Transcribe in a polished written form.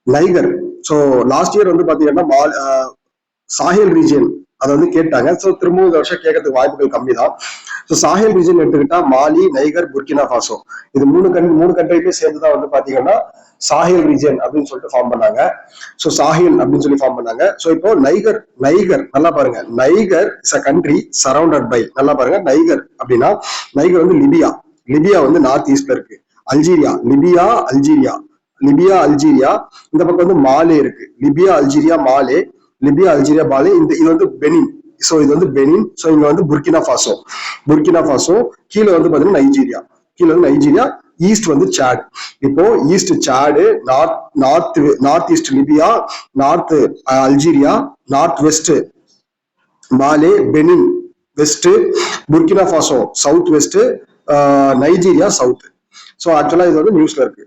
நைகர். So last year வந்து பாத்தீங்கன்னா Sahel region அதை வந்து கேட்டாங்க. ஸோ திரும்பவும் இந்த வருஷம் கேட்கறதுக்கு வாய்ப்புகள் கம்மி தான். ஸோ சாஹேல் ரீஜன் எடுத்துக்கிட்டா மாலி, நைகர், புர்கினா ஃபாசோ இது மூணு கண்ட்ரியுமே சேர்ந்துதான் வந்து பாத்தீங்கன்னா சாஹேல் ரீஜன் அப்படின்னு சொல்லிட்டு ஃபார்ம் பண்ணாங்க. ஸோ சாஹேல் அப்படின்னு சொல்லி ஃபார்ம் பண்ணாங்க. ஸோ இப்போ நைகர் நைகர் நல்லா பாருங்க, Niger is a country surrounded by, நல்லா பாருங்க நைகர் அப்படின்னா நைகர் வந்து லிபியா. லிபியா வந்து நார்த் ஈஸ்ட்ல இருக்கு. Algeria, Libya Algeria, Libya Algeria. இந்த பக்கம் வந்து மாலே இருக்கு. Libya Algeria Mali, Libya Algeria Mali. இது வந்து பெனின். ஸோ இது வந்து பெனின். ஸோ இங்க வந்து புர்கினா ஃபாசோ, புர்கினா ஃபாசோ. கீழே வந்து பாத்தீங்கன்னா நைஜீரியா, கீழே வந்து நைஜீரியா. ஈஸ்ட் வந்து சாட். இப்போ east Chad, north east Libya, north Algeria, north west Mali, Benin west, Burkina Faso south west, Nigeria south. So actually இது வந்து நியூஸ்ல இருக்கு.